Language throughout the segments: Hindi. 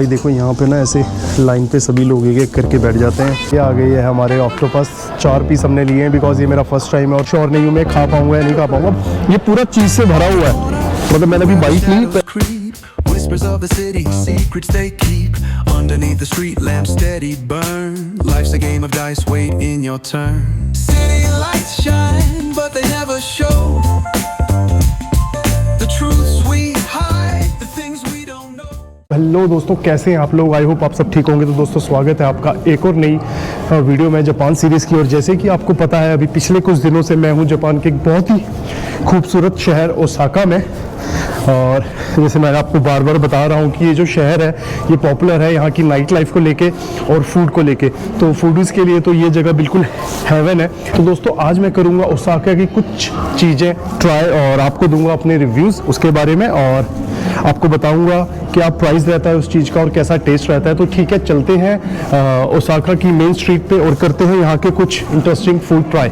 भाई देखो यहाँ पे ना ऐसे लाइन पे सभी लोग एक एक करके बैठ जाते हैं। ये आ गई है हमारे ऑक्टोपस, 4 पीस हमने लिए हैं बिकॉज ये मेरा फर्स्ट टाइम है और श्योर नहीं हूँ मैं खा पाऊंगा या नहीं खा पाऊंगा। ये पूरा चीज़ से भरा हुआ है, मतलब मैंने अभी बाइट नहीं। Whispers of the city, secrets they keep underneath the street lamp, steady burn. Life's a game of dice, wait in your turn. City lights shine, but they never show the truths we hide, the things we don't know. Hello दोस्तों, कैसे हैं आप लोग? आई होप आप सब ठीक होंगे। तो दोस्तों स्वागत है आपका एक और नई वीडियो में जापान सीरीज़ की। और जैसे कि आपको पता है, अभी पिछले कुछ दिनों से मैं हूं जापान के एक बहुत ही खूबसूरत शहर ओसाका में। और जैसे मैं आपको बार बार बता रहा हूँ कि ये जो शहर है ये पॉपुलर है यहाँ की नाइट लाइफ को लेके और फूड को लेके। तो फूडीज़ के लिए तो ये जगह बिल्कुल हेवन है। तो दोस्तों आज मैं करूँगा ओसाका की कुछ चीज़ें ट्राई और आपको दूंगा अपने रिव्यूज़ उसके बारे में, और आपको बताऊंगा क्या प्राइस रहता है उस चीज़ का और कैसा टेस्ट रहता है। तो ठीक है, चलते हैं ओसाका की मेन स्ट्रीट पे और करते हैं यहाँ के कुछ इंटरेस्टिंग फूड ट्राई।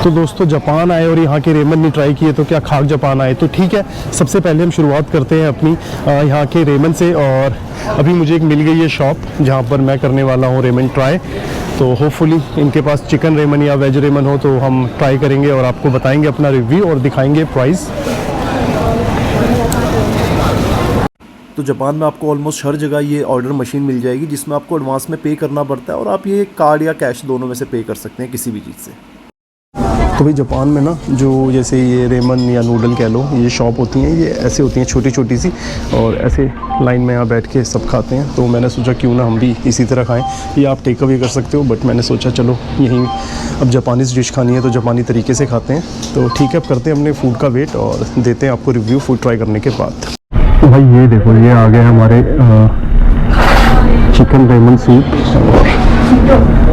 तो दोस्तों जापान आए और यहाँ के रेमन नहीं ट्राई किए तो क्या खाक जापान आए। तो ठीक है, सबसे पहले हम शुरुआत करते हैं अपनी यहाँ के रेमन से। और अभी मुझे एक मिल गई है शॉप जहाँ पर मैं करने वाला हूँ रेमन ट्राई। तो होपफुली इनके पास चिकन रेमन या वेज रेमन हो तो हम ट्राई करेंगे और आपको बताएंगे अपना रिव्यू और दिखाएंगे प्राइस। तो जापान में आपको ऑलमोस्ट हर जगह ये ऑर्डर मशीन मिल जाएगी जिसमें आपको एडवांस में पे करना पड़ता है और आप ये कार्ड या कैश दोनों में से पे कर सकते हैं किसी भी चीज़ से। तो भाई जापान में ना जो जैसे ये रेमन या नूडल कह लो, ये शॉप होती हैं, ये ऐसे होती हैं छोटी छोटी सी, और ऐसे लाइन में यहाँ बैठ के सब खाते हैं। तो मैंने सोचा क्यों ना हम भी इसी तरह खाएं। ये आप टेक अवे कर सकते हो, बट मैंने सोचा चलो यहीं अब जापानीज़ डिश खानी है तो जापानी तरीके से खाते हैं। तो ठीक है, अब करते हैं अपने फूड का वेट और देते हैं आपको रिव्यू फूड ट्राई करने के बाद। तो भाई ये देखो, ये आ गए हमारे चिकन रेमन सूप।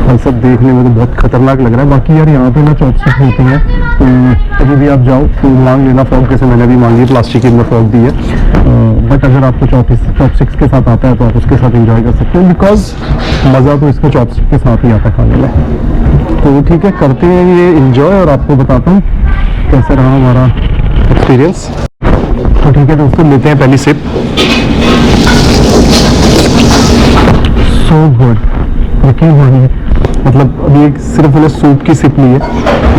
और सब देखने में तो बहुत खतरनाक लग रहा है। बाकी यार यहाँ पे ना चॉपस्टिक्स होती हैं, तो कभी भी आप जाओ तो मांग लेना फॉर्क, जैसे मैंने भी मांगी, प्लास्टिक की अंदर फॉर्क दी है। बट अगर आपको चॉपस्टिक्स के साथ आता है तो आप उसके साथ एंजॉय कर सकते हैं, बिकॉज मज़ा तो इसको चॉपस्टिक के साथ ही आता है खाने में। तो ठीक है, करते हैं ये एंजॉय और आपको बताता हूँ कैसा रहा हमारा एक्सपीरियंस। तो ठीक है दोस्तों, लेते हैं पहली सिप। सो गुड, यकीन मानिए, मतलब अभी एक सिर्फ मैंने सूप की सिप ली है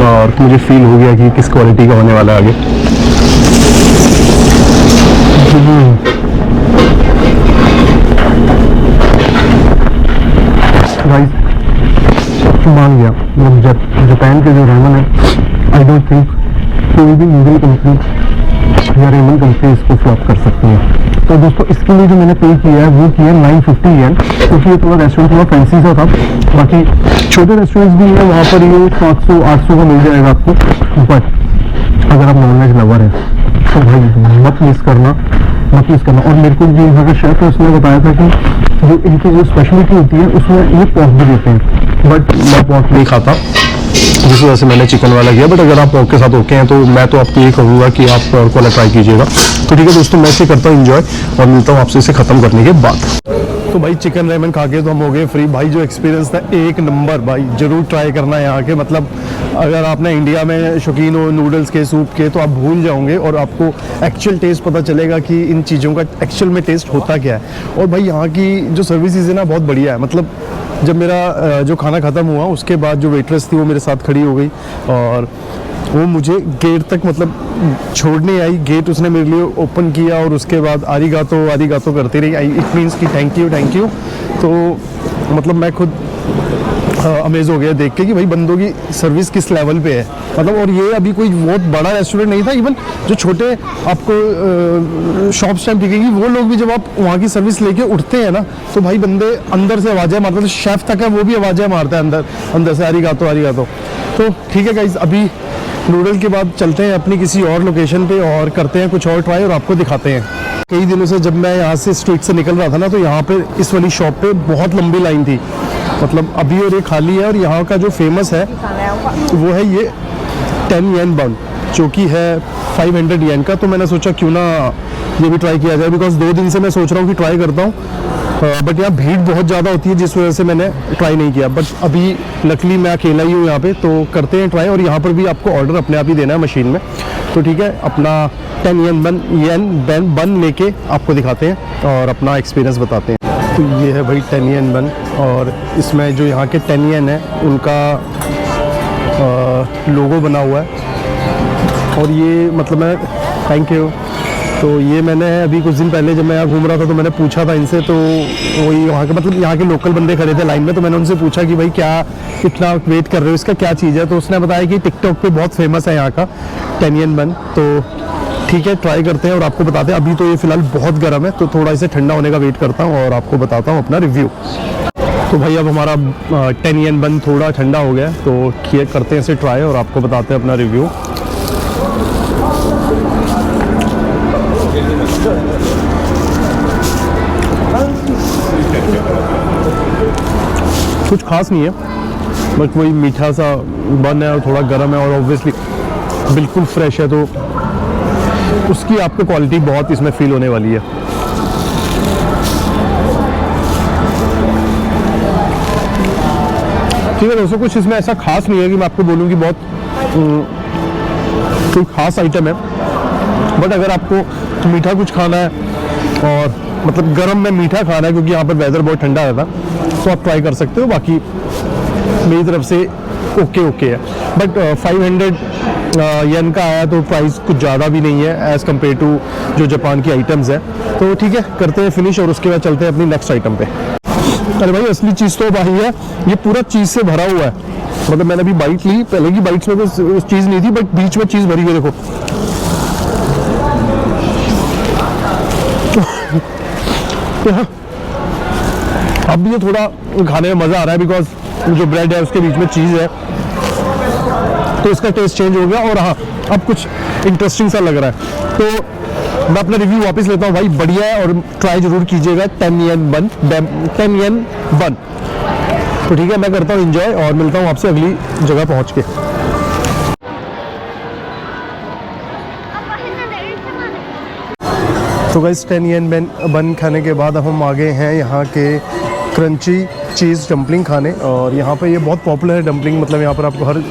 और मुझे फील हो गया कि किस क्वालिटी का होने वाला है आगे। गाइस मान गया, मतलब जापान के जो रेमन है, आई डोंट थिंक कोई भी नूडल कंपनी या रेमन कंपनी इसको फ्लॉप कर सकती है। तो दोस्तों इसके लिए जो मैंने पे किया है वो किया 950 येन, क्योंकि ये थोड़ा रेस्टोरेंट थोड़ा फैंसी सा था। बाकी छोटे रेस्टोरेंट्स भी हैं वहाँ पर, ये 700-800 का मिल जाएगा आपको। बट अगर आप नॉनवेज लवर हैं तो भाई मत मिस करना। और मेरे को जो यहाँ का शेफ है उसने बताया था कि जो इनकी जो स्पेशलिटी होती है उसमें ये पॉक भी देते हैं, बट मैं पॉक नहीं खाता, जिस वजह से मैंने चिकन वाला किया। बट अगर आप पॉक के साथ ओके हैं तो मैं तो आपको ये कहूँगा कि आप पॉक वाला ट्राई कीजिएगा। तो ठीक है दोस्तों, मैं इसे करता हूँ एंजॉय और मिलता हूँ आपसे इसे ख़त्म करने के बाद। तो भाई चिकन रेमन खा के तो हम हो गए फ्री। भाई जो एक्सपीरियंस था एक नंबर, भाई ज़रूर ट्राई करना है यहाँ के। मतलब अगर आपने इंडिया में शौकीन हो नूडल्स के, सूप के, तो आप भूल जाओगे और आपको एक्चुअल टेस्ट पता चलेगा कि इन चीज़ों का एक्चुअल में टेस्ट होता क्या है। और भाई यहाँ की जो सर्विसेज है ना बहुत बढ़िया है। मतलब जब मेरा जो खाना ख़त्म हुआ उसके बाद जो वेट्रेस थी वो मेरे साथ खड़ी हो गई और वो मुझे गेट तक मतलब छोड़ने आई। गेट उसने मेरे लिए ओपन किया और उसके बाद आरिगातो करती रही। इट मीन्स कि थैंक यू। तो मतलब मैं खुद अमेज हो गया देख के कि भाई बंदों की सर्विस किस लेवल पे है। मतलब और ये अभी कोई बहुत बड़ा रेस्टोरेंट नहीं था, इवन जो छोटे आपको शॉप्स टाइम दिखेगी वो लोग भी जब आप वहाँ की सर्विस लेके उठते हैं ना तो भाई बंदे अंदर से आवाज़ें मारते हैं। शेफ तक है वो भी आवाज़ें मारता है अंदर से, आरिगातो। तो ठीक है गाइस, अभी नूडल के बाद चलते हैं अपनी किसी और लोकेशन पे और करते हैं कुछ और ट्राई और आपको दिखाते हैं। कई दिनों से जब मैं यहाँ से स्ट्रीट से निकल रहा था ना तो यहाँ पे इस वाली शॉप पे बहुत लंबी लाइन थी। मतलब अभी और ये खाली है। और यहाँ का जो फेमस है वो है ये 10 येन बन, जो कि है 500 येन का। तो मैंने सोचा क्यों ना ये भी ट्राई किया जाए, बिकॉज 2 दिन से मैं सोच रहा हूँ कि ट्राई करता हूँ। बट यहाँ भीड़ बहुत ज़्यादा होती है जिस वजह से मैंने ट्राई नहीं किया। बट अभी लकीली मैं अकेला ही हूँ यहाँ पे, तो करते हैं ट्राई। और यहाँ पर भी आपको ऑर्डर अपने आप ही देना है मशीन में। तो ठीक है, अपना 10 येन बन लेके आपको दिखाते हैं और अपना एक्सपीरियंस बताते हैं। तो ये है भाई टेनियन बन, और इसमें जो यहाँ के टेनियन है उनका लोगो बना हुआ है। और ये मतलब मैं थैंक यू। तो ये मैंने अभी कुछ दिन पहले जब मैं यहाँ घूम रहा था तो मैंने पूछा था इनसे, तो वही वहाँ के मतलब यहाँ के लोकल बंदे खड़े थे लाइन में, तो मैंने उनसे पूछा कि भाई क्या इतना वेट कर रहे हो, इसका क्या चीज़ है। तो उसने बताया कि टिकटॉक पे बहुत फेमस है यहाँ का टेनियन बन। तो ठीक है, ट्राई करते हैं और आपको बताते हैं। अभी तो ये फ़िलहाल बहुत गर्म है, तो थोड़ा इसे ठंडा होने का वेट करता हूँ और आपको बताता हूँ अपना रिव्यू। तो भाई अब हमारा टेनियन बन थोड़ा ठंडा हो गया, तो किए करते हैं इसे ट्राई और आपको बताते हैं अपना रिव्यू। कुछ खास नहीं है, बस वही मीठा सा बन है और थोड़ा गर्म है और ऑब्वियसली बिल्कुल फ्रेश है, तो उसकी आपको क्वालिटी बहुत इसमें फील होने वाली है। ठीक है दोस्तों, कुछ इसमें ऐसा खास नहीं है कि मैं आपको बोलूँ कि बहुत कोई खास आइटम है, बट अगर आपको मीठा कुछ खाना है और मतलब गर्म में मीठा खाना है, क्योंकि यहाँ पर वेदर बहुत ठंडा रहता है, तो आप ट्राई कर सकते हो। बाकी मेरी तरफ से ओके है, बट 500 येन का आया तो प्राइस कुछ ज़्यादा भी नहीं है एज़ कम्पेयर टू जो जापान की आइटम्स है। तो ठीक है, करते हैं फिनिश और उसके बाद चलते हैं अपनी नेक्स्ट आइटम पे। अरे भाई असली चीज़ तो भाई है, ये पूरा चीज़ से भरा हुआ है। मतलब मैंने अभी बाइट ली, पहले की बाइट्स में तो चीज़ नहीं थी, बट बीच में चीज़ भरी हुई है, देखो। अब भी ये थोड़ा खाने में मज़ा आ रहा है, बिकॉज जो ब्रेड है उसके बीच में चीज़ है, तो इसका टेस्ट चेंज हो गया। और हाँ, अब कुछ इंटरेस्टिंग सा लग रहा है, तो मैं अपना रिव्यू वापस लेता हूँ। भाई बढ़िया है और ट्राई जरूर कीजिएगा टेनियन बन। तो ठीक है, मैं करता हूँ एंजॉय और मिलता हूँ आपसे अगली जगह पहुँच के। तो गाइस टेनियन बन खाने के बाद अब हम आ गए हैं यहाँ के क्रंची चीज़ डम्पलिंग खाने, और यहाँ पे ये बहुत पॉपुलर है डम्पलिंग। मतलब यहाँ पर आपको हर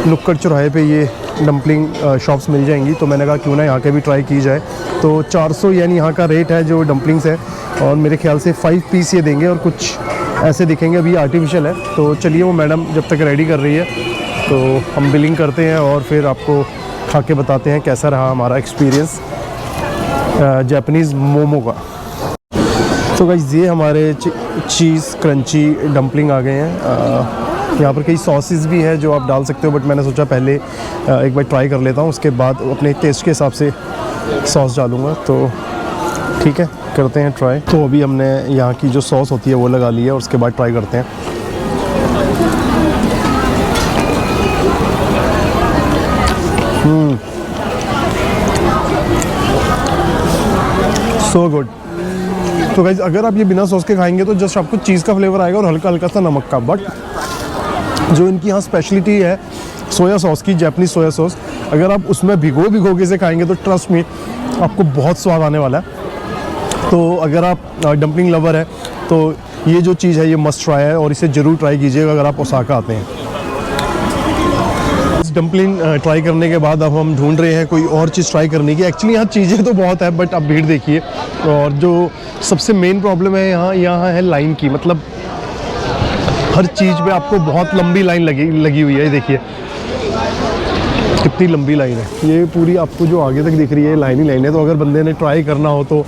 नुक्कड़ चौराहे पे ये डम्पलिंग शॉप्स मिल जाएंगी, तो मैंने कहा क्यों ना यहाँ के भी ट्राई की जाए। तो 400 येन यहाँ का रेट है जो डम्पलिंग्स है, और मेरे ख्याल से 5 पीस ये देंगे और कुछ ऐसे दिखेंगे। अभी आर्टिफिशियल है, तो चलिए वो मैडम जब तक रेडी कर रही है तो हम बिलिंग करते हैं और फिर आपको खा के बताते हैं कैसा रहा हमारा एक्सपीरियंस जापानीज़ मोमो का। तो गाइस ये हमारे चीज़ क्रंची डम्पलिंग आ गए हैं। यहाँ पर कई सॉसेस भी है जो आप डाल सकते हो, बट मैंने सोचा पहले एक बार ट्राई कर लेता हूँ, उसके बाद अपने टेस्ट के हिसाब से सॉस डालूँगा। तो ठीक है, करते हैं ट्राई। तो अभी हमने यहाँ की जो सॉस होती है वो लगा ली है, और उसके बाद ट्राई करते हैं। So good. तो गाइस अगर आप ये बिना सॉस के खाएंगे तो जस्ट आपको चीज़ का फ्लेवर आएगा और हल्का हल्का सा नमक का, बट जो इनकी यहाँ स्पेशलिटी है सोया सॉस की, जापानीज़ सोया सॉस, अगर आप उसमें भिगो के से खाएंगे तो ट्रस्ट में आपको बहुत स्वाद आने वाला है। तो अगर आप डम्पलिंग लवर है तो ये जो चीज़ है ये मस्ट ट्राई है, और इसे ज़रूर ट्राई कीजिएगा अगर आप ओसाका आते हैं। डम्पलिंग ट्राई करने के बाद अब हम ढूंढ रहे हैं कोई और चीज़ ट्राई करने की। एक्चुअली यहाँ चीज़ें तो बहुत है, बट अब भीड़ देखिए, और जो सबसे मेन प्रॉब्लम है यहाँ है लाइन की। मतलब हर चीज़ पे आपको बहुत लंबी लाइन लगी हुई है। ये देखिए कितनी लंबी लाइन है, ये पूरी आपको जो आगे तक दिख रही है लाइन ही लाइन है। तो अगर बंदे ने ट्राई करना हो तो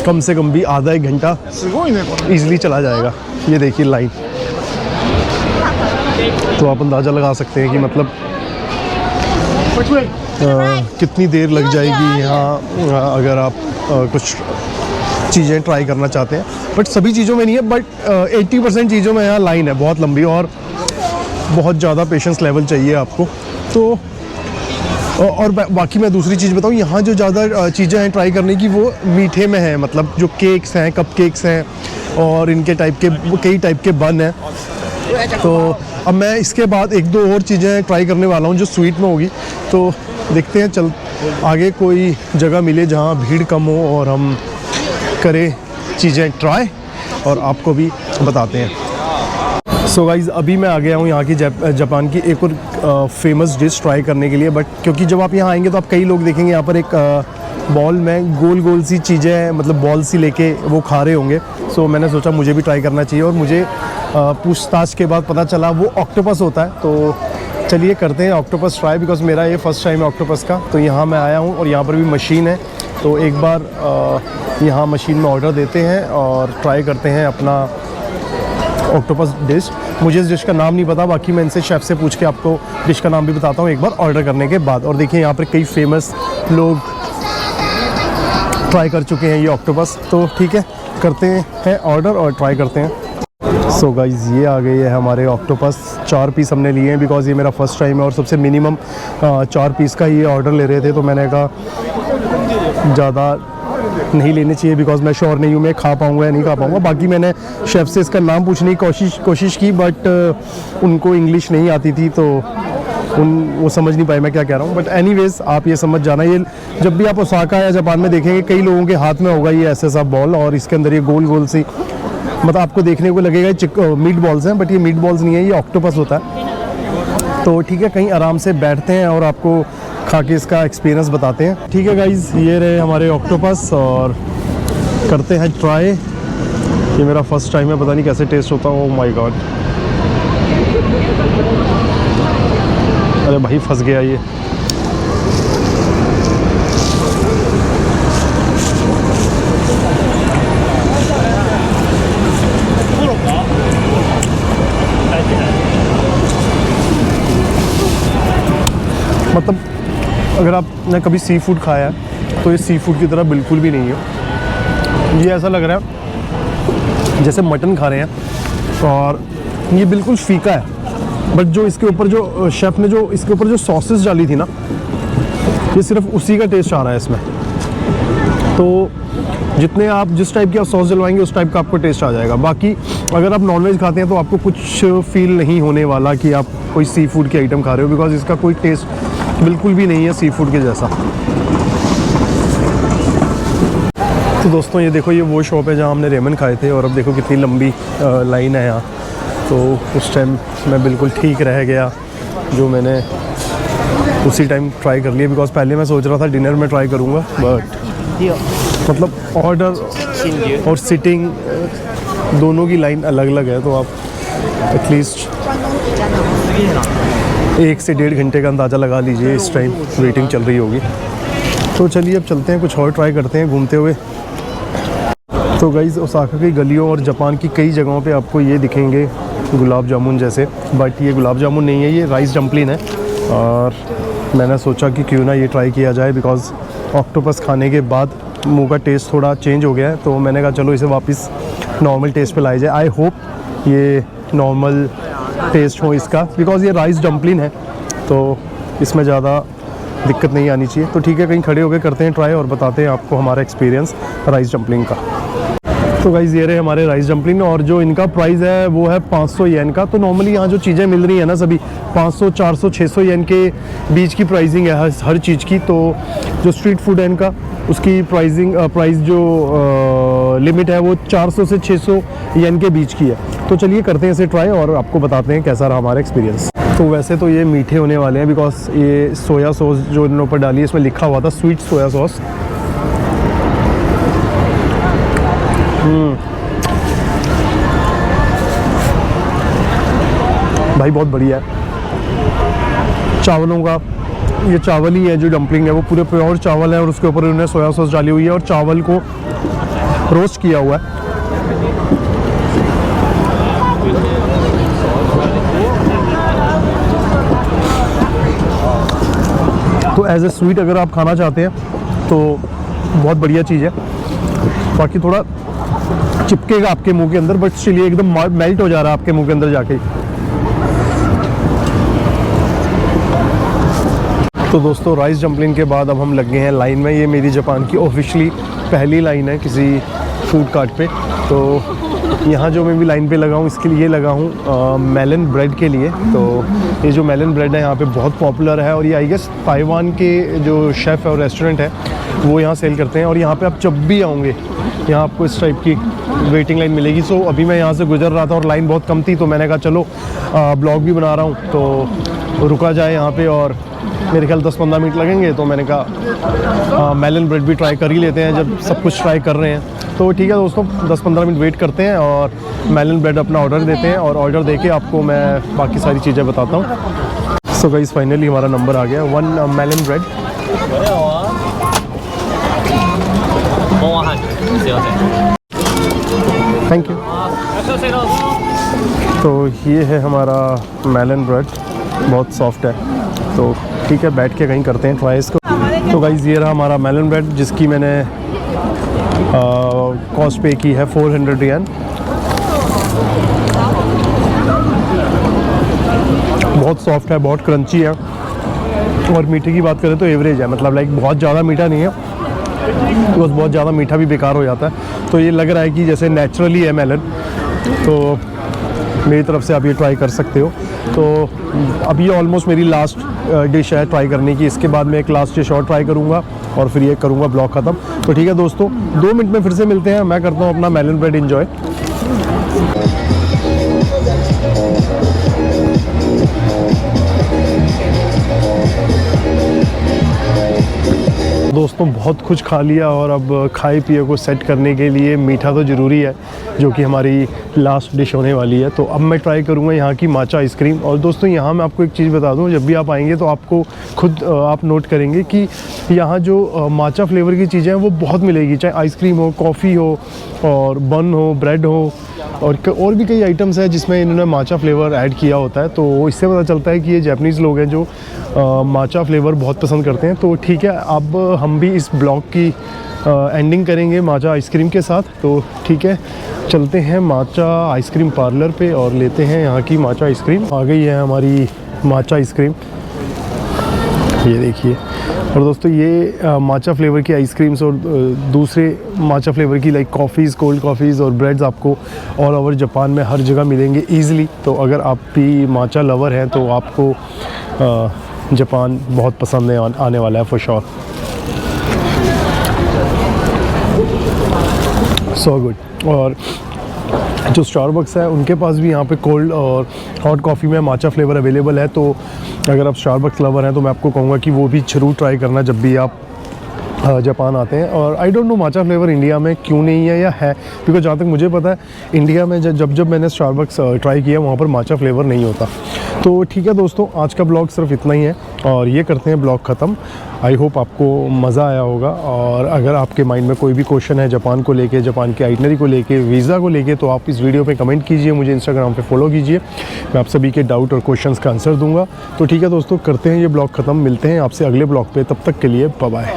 कम से कम भी आधा एक घंटा ईजिली चला जाएगा। ये देखिए लाइन, तो आप अंदाज़ा लगा सकते हैं कि मतलब कितनी देर लग जाएगी यहाँ अगर आप कुछ चीज़ें ट्राई करना चाहते हैं। बट सभी चीज़ों में नहीं है, बट 80% चीज़ों में यहाँ लाइन है बहुत लंबी, और बहुत ज़्यादा पेशेंस लेवल चाहिए आपको। तो और बाकी मैं दूसरी चीज़ बताऊँ, यहाँ जो ज़्यादा चीज़ें हैं ट्राई करने की वो मीठे में है। मतलब जो केक्स हैं, कप केक्स हैं, और इनके कई टाइप के बन हैं। तो अब मैं इसके बाद एक दो और चीज़ें ट्राई करने वाला हूँ जो स्वीट में होगी। तो देखते हैं, चल आगे कोई जगह मिले जहाँ भीड़ कम हो और हम करें चीज़ें ट्राई और आपको भी बताते हैं। सो गाइज़ अभी मैं आ गया हूँ यहाँ की जापान की एक और फेमस डिश ट्राई करने के लिए। बट क्योंकि जब आप यहाँ आएंगे तो आप कई लोग देखेंगे यहाँ पर एक बॉल में गोल गोल सी चीज़ें, मतलब बॉल सी लेके वो खा रहे होंगे। सो मैंने सोचा मुझे भी ट्राई करना चाहिए, और मुझे पूछताछ के बाद पता चला वो ऑक्टोपस होता है। तो चलिए करते हैं ऑक्टोपस ट्राई, बिकॉज मेरा ये फर्स्ट टाइम है ऑक्टोपस का। तो यहाँ मैं आया हूँ और यहाँ पर भी मशीन है, तो एक बार यहाँ मशीन में ऑर्डर देते हैं और ट्राई करते हैं अपना ऑक्टोपस डिश। मुझे इस डिश का नाम नहीं पता, बाकी मैं इनसे शेफ़ से पूछ के आपको डिश का नाम भी बताता हूँ एक बार ऑर्डर करने के बाद। और देखिए यहाँ पर कई फेमस लोग ट्राई कर चुके हैं ये ऑक्टोपस। तो ठीक है, करते हैं ऑर्डर और ट्राई करते हैं। सो गाइज़, ये आ गई है हमारे ऑक्टोपस। 4 पीस हमने लिए हैं, बिकॉज़ ये मेरा फर्स्ट टाइम है और सबसे मिनिमम 4 पीस का ये ऑर्डर ले रहे थे। तो मैंने कहा ज़्यादा नहीं लेने चाहिए, बिकॉज़ मैं श्योर नहीं हूँ मैं खा पाऊँगा या नहीं खा पाऊँगा। बाकी मैंने शेफ़ से इसका नाम पूछने की कोशिश की, बट उनको इंग्लिश नहीं आती थी, तो वो समझ नहीं पाए मैं क्या कह रहा हूँ। बट एनीवेज़ आप ये समझ जाना, ये जब भी आप ओसाका या जापान में देखेंगे कई लोगों के हाथ में होगा ये ऐसा सा बॉल, और इसके अंदर ये गोल गोल सी, मतलब आपको देखने को लगेगा मीट बॉल्स हैं, बट ये मीट बॉल्स नहीं है, ये ऑक्टोपस होता है। तो ठीक है, कहीं आराम से बैठते हैं और आपको खा के इसका एक्सपीरियंस बताते हैं। ठीक है गाइज़, ये रहे हमारे ऑक्टोपस और करते हैं ट्राई। ये मेरा फर्स्ट टाइम है, पता नहीं कैसे टेस्ट होता है। ओह माय गॉड, अरे भाई फंस गया ये। मतलब अगर आपने कभी सी फूड खाया है तो ये सी फूड की तरह बिल्कुल भी नहीं है। ये ऐसा लग रहा है जैसे मटन खा रहे हैं, और ये बिल्कुल फीका है। बट जो इसके ऊपर जो शेफ़ ने जो इसके ऊपर जो सॉसेस डाली थी ना, ये सिर्फ उसी का टेस्ट आ रहा है इसमें। तो जितने आप जिस टाइप की आप सॉस डलवाएंगे उस टाइप का आपको टेस्ट आ जाएगा। बाकी अगर आप नॉनवेज खाते हैं तो आपको कुछ फील नहीं होने वाला कि आप कोई सी फूड की आइटम खा रहे हो, बिकॉज इसका कोई टेस्ट बिल्कुल भी नहीं है सी फूड के जैसा। तो दोस्तों ये देखो, ये वो शॉप है जहाँ हमने रेमन खाए थे, और अब देखो कितनी लंबी लाइन है यहाँ। तो उस टाइम मैं बिल्कुल ठीक रह गया जो मैंने उसी टाइम ट्राई कर लिया, बिकॉज पहले मैं सोच रहा था डिनर में ट्राई करूँगा, बट मतलब ऑर्डर और सिटिंग दोनों की लाइन अलग अलग है। तो आप एटलीस्ट 1 से 1.5 घंटे का अंदाज़ा लगा लीजिए इस टाइम वेटिंग चल रही होगी। तो चलिए अब चलते हैं, कुछ और ट्राई करते हैं घूमते हुए। तो गाइज़, ओसाका की गलियों और जापान की कई जगहों पे आपको ये दिखेंगे गुलाब जामुन जैसे, बट ये गुलाब जामुन नहीं है, ये राइस डम्पलिंग है। और मैंने सोचा कि क्यों ना ये ट्राई किया जाए, बिकॉज़ ऑक्टोपस खाने के बाद मुंह का टेस्ट थोड़ा चेंज हो गया है। तो मैंने कहा चलो इसे वापस नॉर्मल टेस्ट पे लाया जाए। आई होप ये नॉर्मल टेस्ट हो इसका, बिकॉज़ ये राइस डम्पलिंग है तो इसमें ज़्यादा दिक्कत नहीं आनी चाहिए। तो ठीक है, कहीं खड़े होकर करते हैं ट्राई और बताते हैं आपको हमारा एक्सपीरियंस राइस डम्पलिंग का। तो गाइज़, ये रहे हमारे राइस डम्पलिंग, और जो इनका प्राइस है वो है 500 येन का। तो नॉर्मली यहाँ जो चीज़ें मिल रही है ना, सभी 500, 400, 600 येन के बीच की प्राइसिंग है हर चीज़ की। तो जो स्ट्रीट फूड है इनका, उसकी प्राइस जो लिमिट है वो 400 से 600 येन के बीच की है। तो चलिए करते हैं इसे ट्राई और आपको बताते हैं कैसा रहा हमारा एक्सपीरियंस। तो वैसे तो ये मीठे होने वाले हैं, बिकॉज ये सोया सॉस जो इन्होंने ऊपर डाली है इसमें लिखा हुआ था स्वीट सोया सॉस। भाई बहुत बढ़िया है। चावलों का ये चावल ही है, जो डम्पलिंग है वो पूरे प्योर चावल है, और उसके ऊपर उन्होंने सोया सॉस डाली हुई है और चावल को रोस्ट किया हुआ है। तो एज ए स्वीट अगर आप खाना चाहते हैं तो बहुत बढ़िया चीज़ है। बाकी थोड़ा चिपकेगा आपके मुंह के अंदर, बट चलिए एकदम मेल्ट हो जा रहा है आपके मुंह के अंदर जाके। तो दोस्तों, राइस डम्पलिंग के बाद अब हम लग गए हैं लाइन में। ये मेरी जापान की ऑफिशियली पहली लाइन है किसी फूड कार्ट पे। तो यहाँ जो मैं भी लाइन पे लगा हूँ इसके लिए लगा हूँ मेलन ब्रेड के लिए। तो ये जो मेलन ब्रेड है यहाँ पे बहुत पॉपुलर है, और ये आई गेस ताइवान के जो शेफ़ है और रेस्टोरेंट है वो यहाँ सेल करते हैं। और यहाँ पे आप जब भी आओगे यहाँ आपको इस टाइप की वेटिंग लाइन मिलेगी। सो अभी मैं यहाँ से गुजर रहा था और लाइन बहुत कम थी, तो मैंने कहा चलो ब्लॉग भी बना रहा हूँ तो रुका जाए यहाँ पे, और मेरे ख्याल 10-15 मिनट लगेंगे। तो मैंने कहा मेलन ब्रेड भी ट्राई कर ही लेते हैं जब सब कुछ ट्राई कर रहे हैं। तो ठीक है दोस्तों, 10-15 मिनट वेट करते हैं और मेलन ब्रेड अपना ऑर्डर देते हैं, और ऑर्डर देके आपको मैं बाकी सारी चीज़ें बताता हूँ। सो गाइस फाइनली हमारा नंबर आ गया, 1 मेलन ब्रेड। Thank you. तो ये है हमारा मेलन ब्रेड, बहुत सॉफ्ट है। तो ठीक है, बैठ के कहीं करते हैं ट्राई इसको। तो गाइस ये रहा हमारा मेलन ब्रेड, जिसकी मैंने कॉस्ट पे की है 400 रियाल। बहुत सॉफ्ट है, बहुत क्रंची है, और मीठे की बात करें तो एवरेज है, मतलब लाइक बहुत ज़्यादा मीठा नहीं है, बिकॉज बहुत ज़्यादा मीठा भी बेकार हो जाता है। तो ये लग रहा है कि जैसे नेचुरली है मेलन, तो मेरी तरफ से आप ये ट्राई कर सकते हो। तो अब ये ऑलमोस्ट मेरी लास्ट डिश है ट्राई करने की। इसके बाद मैं एक लास्ट डिश और ट्राई करूँगा और फिर ये करूँगा ब्लॉग ख़त्म। तो ठीक है दोस्तों, 2 मिनट में फिर से मिलते हैं। मैं करता हूँ अपना मेलन ब्रेड एंजॉय। दोस्तों बहुत कुछ खा लिया, और अब खाए पिए को सेट करने के लिए मीठा तो ज़रूरी है, जो कि हमारी लास्ट डिश होने वाली है। तो अब मैं ट्राई करूँगा यहाँ की माचा आइसक्रीम। और दोस्तों यहाँ मैं आपको एक चीज़ बता दूँ, जब भी आप आएंगे तो आपको खुद आप नोट करेंगे कि यहाँ जो माचा फ्लेवर की चीज़ें हैं वो बहुत मिलेगी, चाहे आइसक्रीम हो, कॉफ़ी हो, और बन हो, ब्रेड हो, और भी कई आइटम्स हैं जिसमें इन्होंने माचा फ्लेवर ऐड किया होता है। तो इससे पता चलता है कि ये जापानीज़ लोग हैं जो माचा फ्लेवर बहुत पसंद करते हैं। तो ठीक है, अब हम भी इस ब्लॉग की एंडिंग करेंगे माचा आइसक्रीम के साथ। तो ठीक है, चलते हैं माचा आइसक्रीम पार्लर पे और लेते हैं यहाँ की माचा आइसक्रीम। आ गई है हमारी माचा आइसक्रीम, ये देखिए। और दोस्तों ये माचा फ्लेवर की आइसक्रीम्स और दूसरे माचा फ्लेवर की लाइक कॉफ़ीज़, कोल्ड कॉफ़ीज़ और ब्रेड्स आपको ऑल ओवर जापान में हर जगह मिलेंगे ईज़िली। तो अगर आप भी माचा लवर हैं तो आपको जापान बहुत पसंद आने वाला है फॉर श्योर। So good. और जो स्टारबक्स है उनके पास भी यहाँ पे कोल्ड और हॉट कॉफ़ी में माचा फ्लेवर अवेलेबल है। तो अगर आप स्टारबक्स लवर हैं तो मैं आपको कहूँगा कि वो भी ज़रूर ट्राई करना जब भी आप जापान आते हैं। और I don't know matcha flavour India में क्यों नहीं है या है, बिकॉज जहाँ तक मुझे पता है इंडिया में जब मैंने स्टारबक्स ट्राई किया वहाँ पर माचा फ्लेवर नहीं होता। तो ठीक है दोस्तों, आज का ब्लॉग सिर्फ इतना ही है और ये करते हैं ब्लॉग ख़त्म। आई होप आपको मज़ा आया होगा। और अगर आपके माइंड में कोई भी क्वेश्चन है जापान को लेके, जापान के आइटनरी को लेके, वीज़ा को लेके, तो आप इस वीडियो पे कमेंट कीजिए, मुझे इंस्टाग्राम पे फॉलो कीजिए। मैं आप सभी के डाउट और क्वेश्चंस का आंसर दूंगा। तो ठीक है दोस्तों, करते हैं ये ब्लॉग ख़त्म। मिलते हैं आपसे अगले ब्लॉग पे, तब तक के लिए बाय बाय।